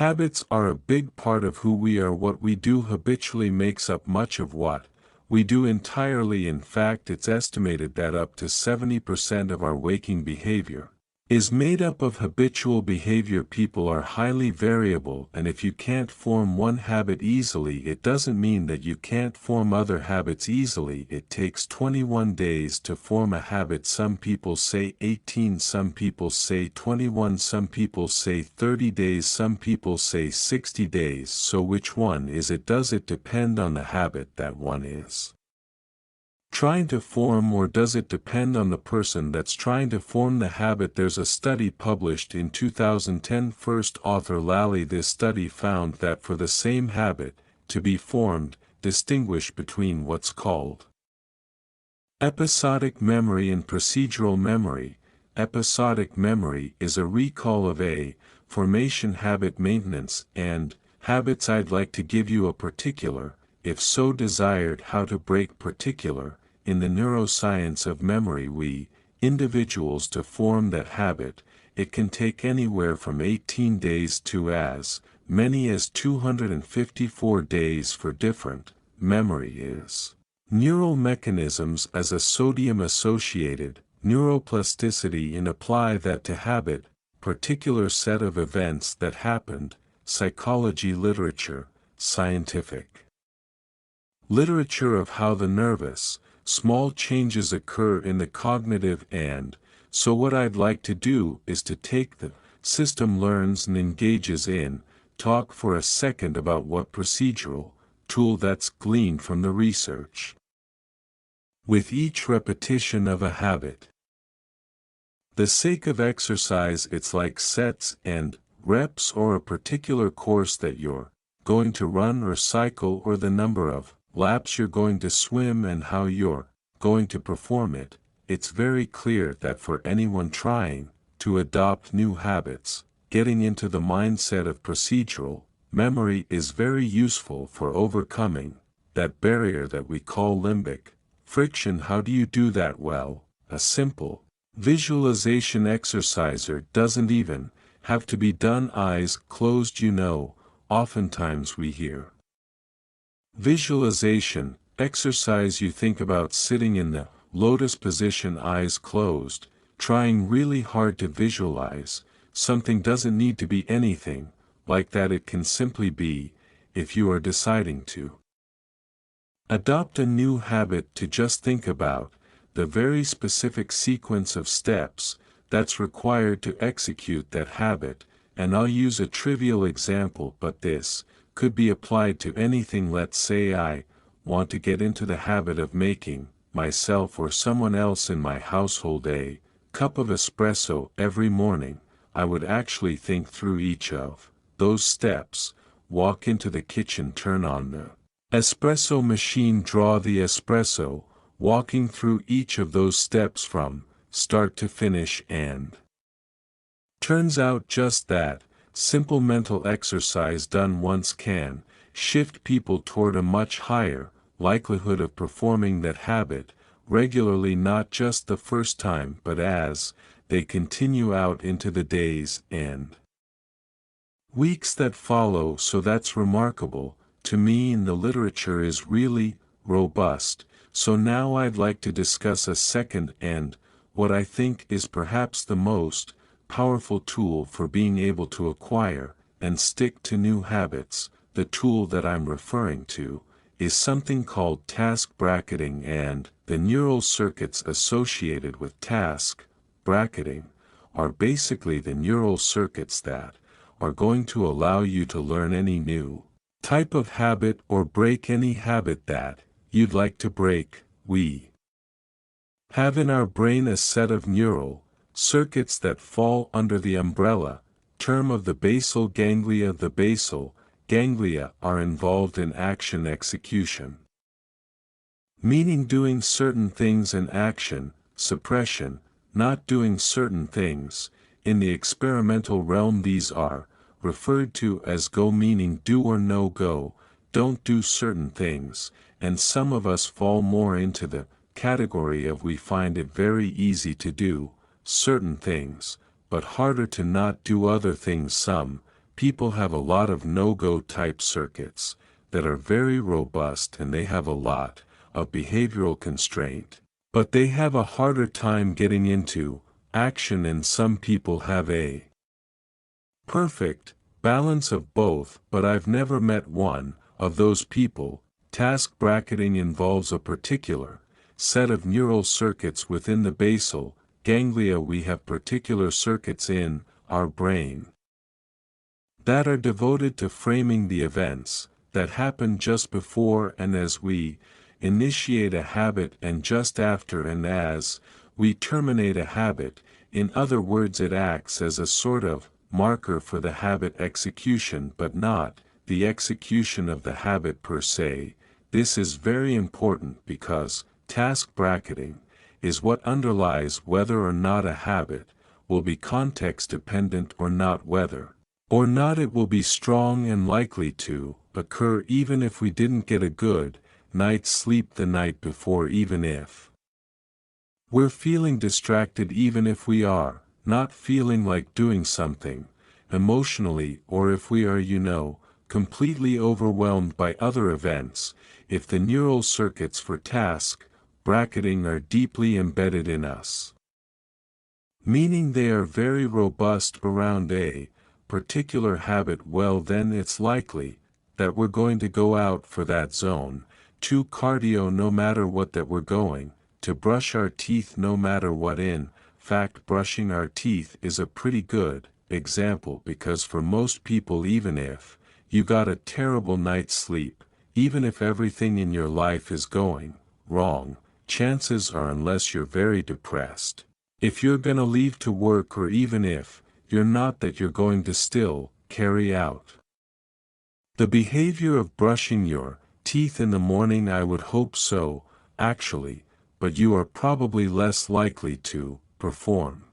Habits are a big part of who we are. What we do habitually makes up much of what we do entirely. In fact, it's estimated that up to 70% of our waking behavior is made up of habitual behavior. People are highly variable, and if you can't form one habit easily, it doesn't mean that you can't form other habits easily. It takes 21 days to form a habit. Some people say 18, some people say 21, some people say 30 days, some people say 60 days. So which one is it? Does it depend on the habit that one is trying to form, or does it depend on the person that's trying to form the habit? There's a study published in 2010, first author Lally. This study found that for the same habit to be formed, distinguish between what's called episodic memory and procedural memory. Episodic memory is a recall of a formation habit maintenance and habits. I'd like to give you a particular, if so desired, how to break particular. In the neuroscience of memory, we individuals to form that habit, it can take anywhere from 18 days to as many as 254 days for different. Memory is neural mechanisms as a sodium-associated neuroplasticity, and apply that to habit, particular set of events that happened. Psychology literature, scientific literature of how the nervous, small changes occur in the cognitive. And so what I'd like to do is to take the system learns and engages in, talk for a second about what procedural tool that's gleaned from the research. With each repetition of a habit, the sake of exercise, it's like sets and reps, or a particular course that you're going to run or cycle, or the number of laps you're going to swim and how you're going to perform it. It's very clear that for anyone trying to adopt new habits, getting into the mindset of procedural memory is very useful for overcoming that barrier that we call limbic friction. How do you do that? Well, a simple visualization exerciser doesn't even have to be done eyes closed. Oftentimes we hear visualization exercise, you think about sitting in the lotus position, eyes closed, trying really hard to visualize something. Doesn't need to be anything like that. It can simply be, if you are deciding to adopt a new habit, to just think about the very specific sequence of steps that's required to execute that habit. And I'll use a trivial example, but this could be applied to anything. Let's say I want to get into the habit of making myself or someone else in my household a cup of espresso every morning. I would actually think through each of those steps, walk into the kitchen, turn on the espresso machine, draw the espresso, walking through each of those steps from start to finish. And turns out just that simple mental exercise done once can shift people toward a much higher likelihood of performing that habit regularly, not just the first time, but as they continue out into the days and weeks that follow. So that's remarkable to me, and the literature is really robust. So now I'd like to discuss a second, and what I think is perhaps the most powerful tool for being able to acquire and stick to new habits. The tool that I'm referring to is something called task bracketing, and the neural circuits associated with task bracketing are basically the neural circuits that are going to allow you to learn any new type of habit or break any habit that you'd like to break. We have in our brain a set of neural circuits that fall under the umbrella term of the basal ganglia. The basal ganglia are involved in action execution, meaning doing certain things, and action suppression, not doing certain things. In the experimental realm, these are referred to as go, meaning do or no go, don't do certain things. And some of us fall more into the category of we find it very easy to do certain things, but harder to not do other things. Some people have a lot of no-go type circuits that are very robust, and they have a lot of behavioral constraint, but they have a harder time getting into action, and some people have a perfect balance of both, but I've never met one of those people. Task bracketing involves a particular set of neural circuits within the basal ganglia. We have particular circuits in our brain that are devoted to framing the events that happen just before and as we initiate a habit, and just after and as we terminate a habit. In other words, it acts as a sort of marker for the habit execution, but not the execution of the habit per se. This is very important because task bracketing is what underlies whether or not a habit will be context dependent or not, whether or not it will be strong and likely to occur even if we didn't get a good night's sleep the night before, even if we're feeling distracted, even if we are not feeling like doing something emotionally, or if we are, completely overwhelmed by other events. If the neural circuits for task bracketing are deeply embedded in us, meaning they are very robust around a particular habit, well, then it's likely that we're going to go out for that zone 2 cardio no matter what, that we're going to brush our teeth no matter what. In fact, brushing our teeth is a pretty good example, because for most people, even if you got a terrible night's sleep, even if everything in your life is going wrong, chances are, unless you're very depressed, if you're gonna leave to work, or even if you're not, that you're going to still carry out the behavior of brushing your teeth in the morning. I would hope so, actually, but you are probably less likely to perform